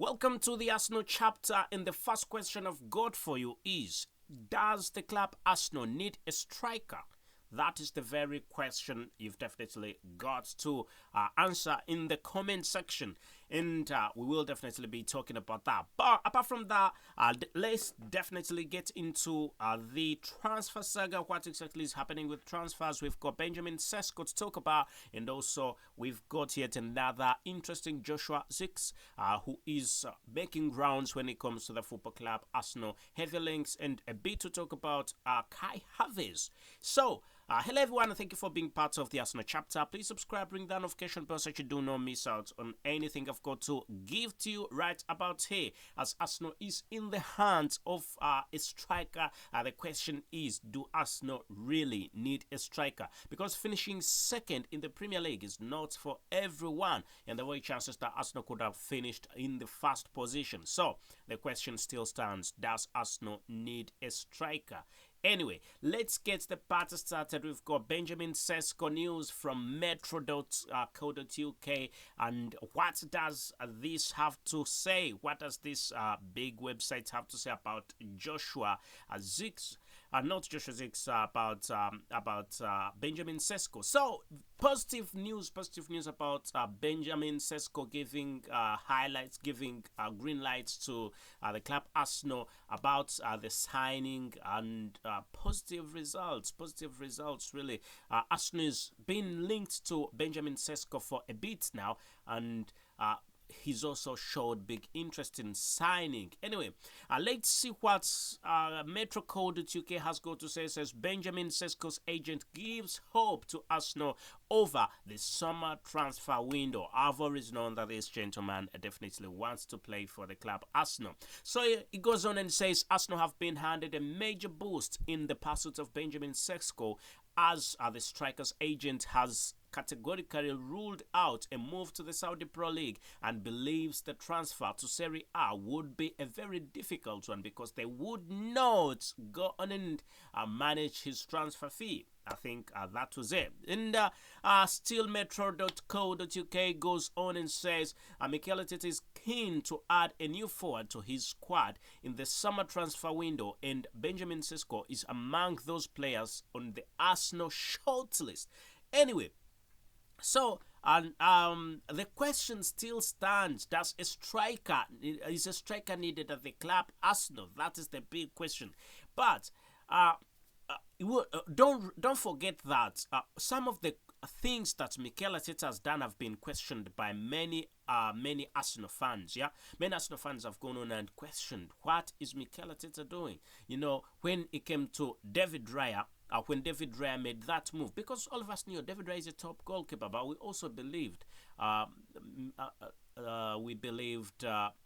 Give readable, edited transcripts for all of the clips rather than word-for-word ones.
Welcome to the Arsenal chapter, and the first question I've got for you is, does the club Arsenal need a striker? That is the very question you've definitely got to answer in the comment section. And we will definitely be talking about that. But apart from that, let's definitely get into the transfer saga. What exactly is happening with transfers? We've got Benjamin Sesko to talk about. And also, we've got yet another interesting Joshua Zirkzee, who is making rounds when it comes to the football club Arsenal. Heavy links and a bit to talk about Kai Havertz. So, hello everyone, and thank you for being part of the Arsenal chapter. Please subscribe, ring that notification bell so you do not miss out on anything I've got to give to you right about here. As Arsenal is in the hands of a striker, the question is, do Arsenal really need a striker? Because finishing second in the Premier League is not for everyone, and there were chances that Arsenal could have finished in the first position. So the question still stands, does Arsenal need a striker? Anyway, let's get the party started. We've got Benjamin Sesko news from metro.co.uk. And what does this have to say? What does this big website have to say about Joshua Zirkzee? Not Joshua Zirkzee, about Benjamin Sesko. So, positive news about Benjamin Sesko giving highlights, giving green lights to the club Arsenal about the signing and positive results really. Arsenal has been linked to Benjamin Sesko for a bit now, and he's also showed big interest in signing. Anyway, let's see what Metro.co.uk has got to say. It says Benjamin Sesko's agent gives hope to Arsenal over the summer transfer window. I've always known that this gentleman definitely wants to play for the club Arsenal. So it goes on and says Arsenal have been handed a major boost in the pursuit of Benjamin Sesko, as the striker's agent has categorically ruled out a move to the Saudi Pro League and believes the transfer to Serie A would be a very difficult one because they would not go on and manage his transfer fee. I think that was it. And still metro.co.uk goes on and says Mikel Arteta is keen to add a new forward to his squad in the summer transfer window, and Benjamin Sesko is among those players on the Arsenal shortlist. Anyway, so the question still stands: is a striker needed at the club Arsenal? That is the big question. But don't forget that some of the things that Mikel Arteta has done have been questioned by many Arsenal fans. Yeah, many Arsenal fans have gone on and questioned, what is Mikel Arteta doing? You know, when it came to David Raya. When David Raya made that move, because all of us knew David Raya is a top goalkeeper, but we also believed Aaron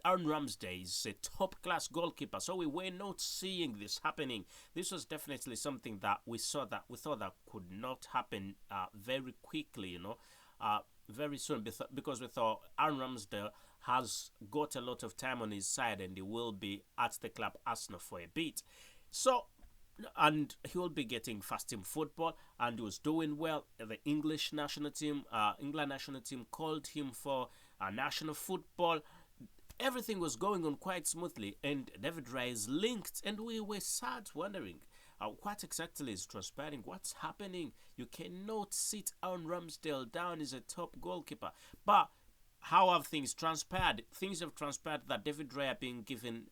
Ramsdale is a top-class goalkeeper, so we were not seeing this happening. This was definitely something that we thought that could not happen very quickly, very soon, because we thought Aaron Ramsdale has got a lot of time on his side and he will be at the club Arsenal for a bit. So, and he will be getting first team football, and he was doing well. The England national team called him for national football. Everything was going on quite smoothly, and David Raya is linked, and we were sat wondering what exactly is transpiring, what's happening. You cannot sit Aaron Ramsdale down as a top goalkeeper. But how have things transpired? Things have transpired that David Raya being given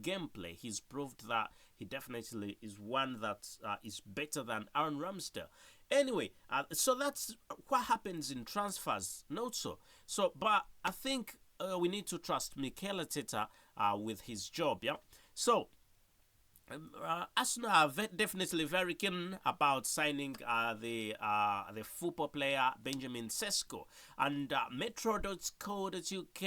gameplay. He's proved that he definitely is one that is better than Aaron Ramsdale. Anyway, so that's what happens in transfers, not so. But I think we need to trust Mikel Arteta with his job, yeah? So, Arsenal are definitely very keen about signing the football player Benjamin Sesko, and metro.co.uk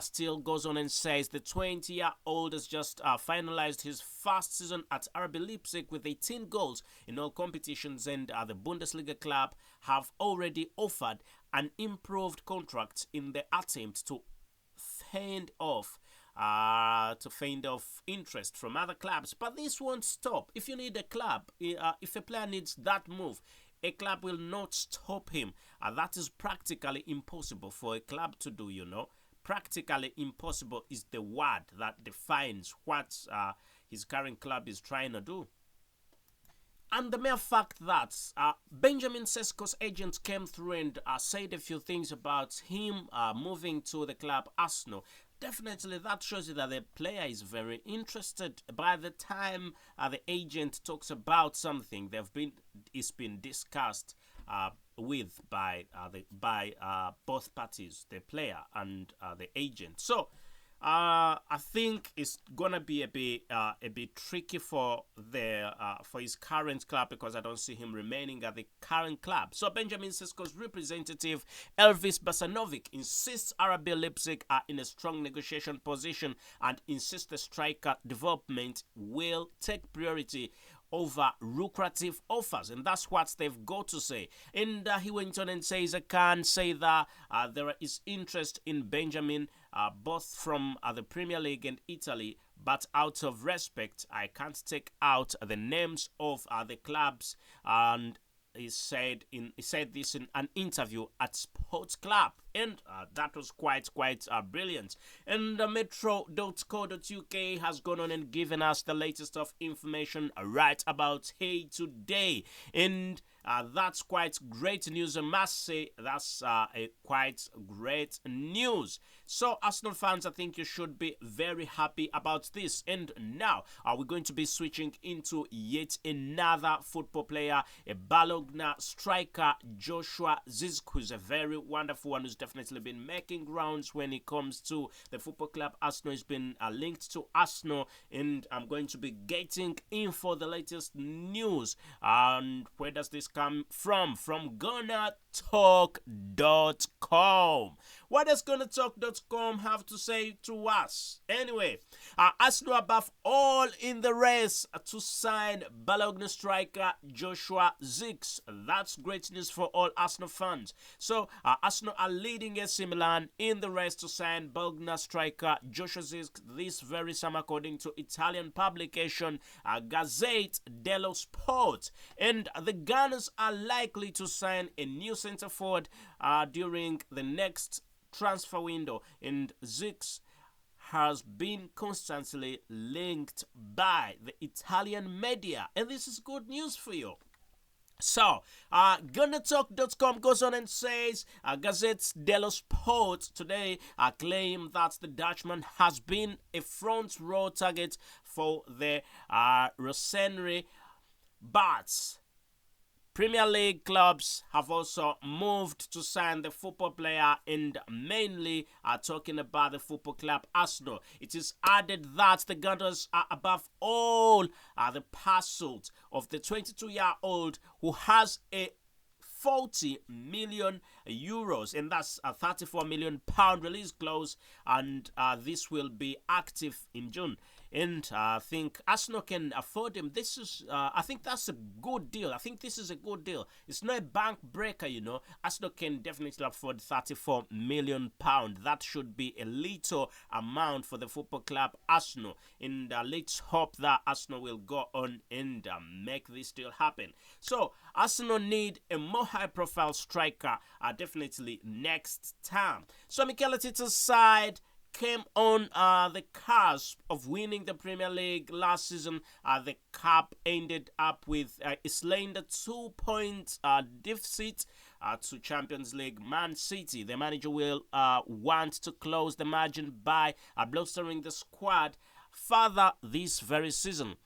still goes on and says the 20-year-old has just finalized his first season at RB Leipzig with 18 goals in all competitions, and the Bundesliga club have already offered an improved contract in the attempt to fend off interest from other clubs. But this won't stop. If you need a club, if a player needs that move, a club will not stop him. That is practically impossible for a club to do, practically impossible is the word that defines what his current club is trying to do. And the mere fact that Benjamin Sesko's agent came through and said a few things about him moving to the club Arsenal, definitely that shows you that the player is very interested. By the time the agent talks about something, it's been discussed with by both parties, the player and the agent. So I think it's gonna be a bit tricky for his current club, because I don't see him remaining at the current club. So Benjamin Sesko's representative Elvis Basanovic insists RB Leipzig are in a strong negotiation position and insists the striker development will take priority over lucrative offers, and that's what they've got to say. And he went on and says, I can say that there is interest in Benjamin, both from the Premier League and Italy, but out of respect, I can't take out the names of the clubs. And he said this in an interview at Sports Club, and that was quite brilliant. And Metro.co.uk has gone on and given us the latest of information right about today, and that's quite great news. I must say that's a quite great news. So Arsenal fans, I think you should be very happy about this. And now we're going to be switching into yet another football player, a Bologna striker, Joshua Zirkzee, who's a very wonderful one, who's definitely been making rounds when it comes to the football club Arsenal. He's been linked to Arsenal, and I'm going to be getting in for the latest news. And where does this come from? From GonnaTalk.com. What does GonnaTalk.com have to say to us? Anyway, Arsenal above all in the race to sign Bologna striker Joshua Zirkzee. That's great news for all Arsenal fans. So Arsenal are leading AC Milan in the race to sign Bologna striker Joshua Zirkzee this very summer, according to Italian publication Gazzetta dello Sport. And the Gunners are likely to sign a new centre forward during the next transfer window, and Zirkzee has been constantly linked by the Italian media, and this is good news for you. So, GonnaTalk.com goes on and says, Gazzetta dello Sport today claim that the Dutchman has been a front row target for the Rossoneri, but Premier League clubs have also moved to sign the football player, and mainly are talking about the football club Arsenal. It is added that the Gunners are above all the pursuit of the 22-year-old who has a 40 million euros, and that's a 34 million pound release clause, and this will be active in June. And I think Arsenal can afford him. I think that's a good deal. I think this is a good deal. It's not a bank breaker, you know. Arsenal can definitely afford 34 million pound. That should be a little amount for the football club Arsenal. And let's hope that Arsenal will go on and make this deal happen. So Arsenal need a more high-profile striker definitely next time. So Mikel Arteta's side came on the cusp of winning the Premier League last season. The cup ended up with a slender 2-point deficit to Champions League Man City. The manager will want to close the margin by bolstering the squad further this very season.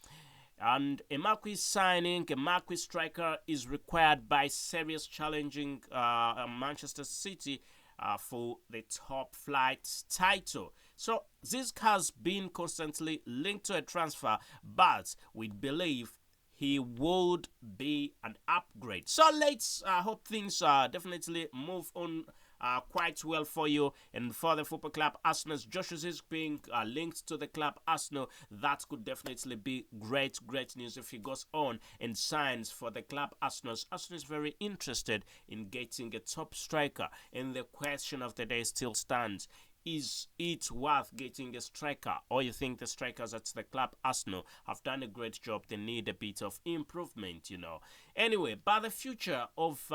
And a Marquis signing, a Marquis striker, is required by serious challenging Manchester City for the top flight title. So Zirkzee has been constantly linked to a transfer, but we believe he would be an upgrade. So let's hope things definitely move on quite well for you and for the football club Arsenal. Joshua Zirkzee being linked to the club Arsenal, that could definitely be great news if he goes on and signs for the club Arsenal. Arsenal is very interested in getting a top striker, and the question of the day still stands: is it worth getting a striker, or you think the strikers at the club Arsenal have done a great job? They need a bit of improvement, you know. Anyway, but the future of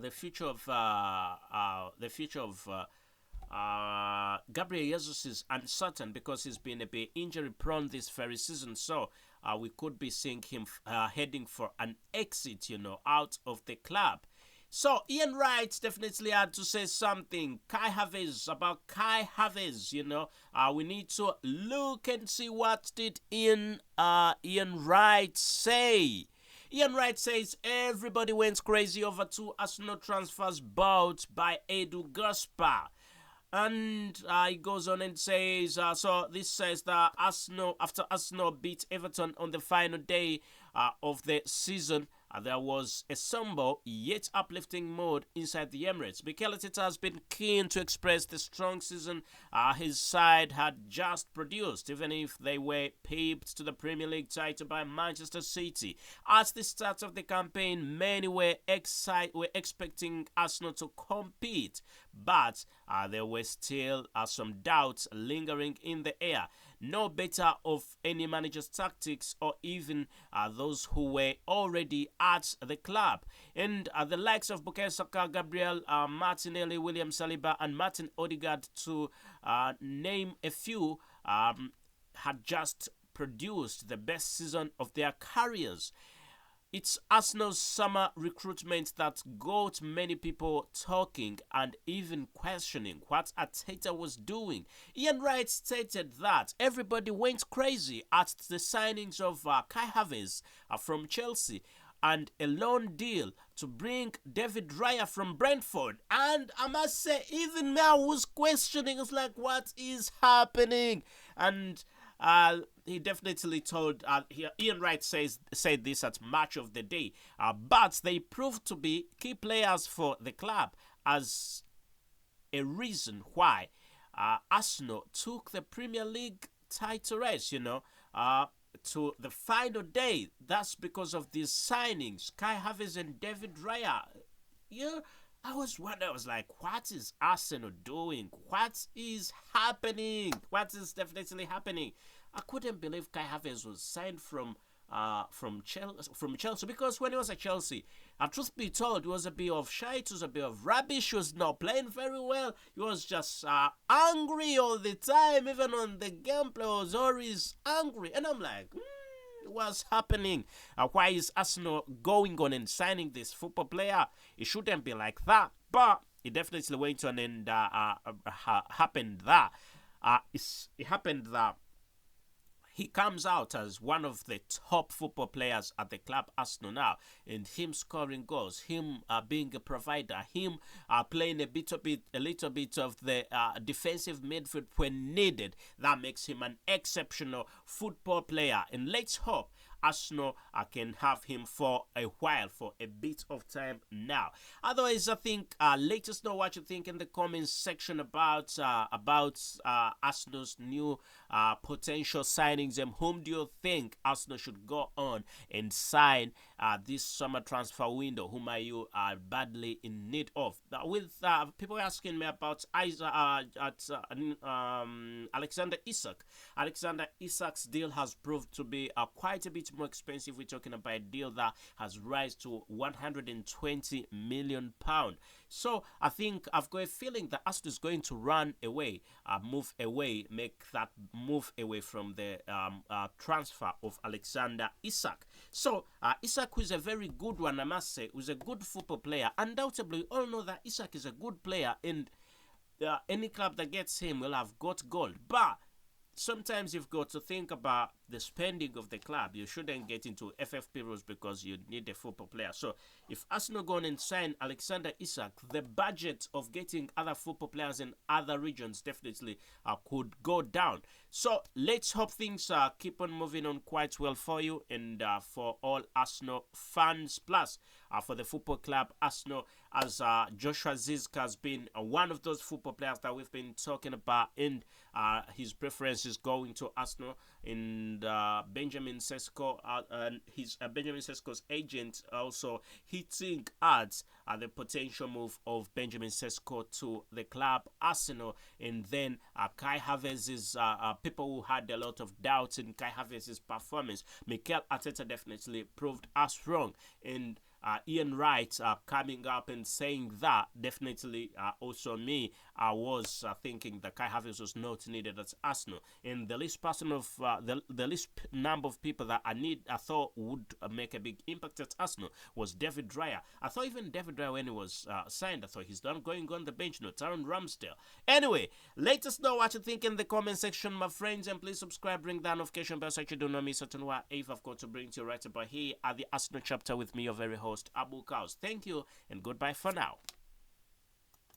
the future of Gabriel Jesus is uncertain because he's been a bit injury prone this very season. So we could be seeing him heading for an exit, out of the club. So Ian Wright definitely had to say something. About Kai Havertz, we need to look and see what did Ian Wright say. Ian Wright says everybody went crazy over two Arsenal transfers bought by Edu Gaspar. And he goes on and says, so this says that after Arsenal beat Everton on the final day of the season, there was a somber yet uplifting mood inside the Emirates. Mikel Arteta has been keen to express the strong season his side had just produced, even if they were pipped to the Premier League title by Manchester City. At the start of the campaign, many were expecting Arsenal to compete, but there were still some doubts lingering in the air. No better of any manager's tactics or even those who were already at the club. And the likes of Bukayo Saka, Gabriel Martinelli, William Saliba and Martin Odegaard, to name a few, had just produced the best season of their careers. It's Arsenal's summer recruitment that got many people talking and even questioning what Arteta was doing. Ian Wright stated that everybody went crazy at the signings of Kai Havertz from Chelsea and a loan deal to bring David Raya from Brentford. And I must say, even me, I was questioning. It's like, what is happening? And he definitely told Ian Wright said this at Match of the Day, but they proved to be key players for the club as a reason why Arsenal took the Premier League title race, to the final day. That's because of these signings, Kai Havertz and David Raya. I was wondering, I was like, what is Arsenal doing? What is happening? What is definitely happening? I couldn't believe Kai Havertz was signed from Chelsea, because when he was at Chelsea, truth be told, he was a bit of shite, he was a bit of rubbish, he was not playing very well, he was just angry all the time, even on the gameplay, he was always angry, and I'm like, what's happening? Why is Arsenal going on and signing this football player? It shouldn't be like that, but it definitely went on and happened that it happened that he comes out as one of the top football players at the club Arsenal now, and him scoring goals, him being a provider, him playing a little bit of the defensive midfield when needed. That makes him an exceptional football player, and let's hope Arsenal can have him for a while, for a bit of time now. Otherwise, I think let us know what you think in the comments section about Arsenal's new potential signings, and whom do you think Arsenal should go on and sign this summer transfer window? Whom are you badly in need of? With people asking me about Alexander Isak. Alexander Isak's deal has proved to be quite a bit more expensive. We're talking about a deal that has risen to £120 million. So I think I've got a feeling that Arsenal is going to make that move away from the transfer of Alexander Isak. So Isak, who is a very good one, I must say, who's a good football player. Undoubtedly, we all know that Isak is a good player, and any club that gets him will have got gold. But sometimes you've got to think about the spending of the club. You shouldn't get into FFP rules because you need a football player. So if Arsenal go on and sign Alexander Isak, the budget of getting other football players in other regions definitely could go down. So let's hope things keep on moving on quite well for you and for all Arsenal fans. Plus, for the football club Arsenal, as Joshua Zirkzee has been one of those football players that we've been talking about, and his preference is going to Arsenal. And Benjamin Sesko, Benjamin Sesko's agent, also hitting at the potential move of Benjamin Sesko to the club Arsenal. And then Kai Havertz's people who had a lot of doubts in Kai Havertz's performance, Mikel Arteta definitely proved us wrong. And Ian Wright coming up and saying that, definitely also me, I was thinking that Kai Havertz was not needed at Arsenal. And the least person of the least number of people that I thought would make a big impact at Arsenal was David Raya. I thought even David Raya, when he was signed, I thought he's not going on the bench. No, Taron Ramsdale. Anyway, let us know what you think in the comment section, my friends, and please subscribe, ring that notification bell so you do not miss out on what I've got to bring to you right about here at the Arsenal chapter with me, your very host, Abu Kaus. Thank you and goodbye for now.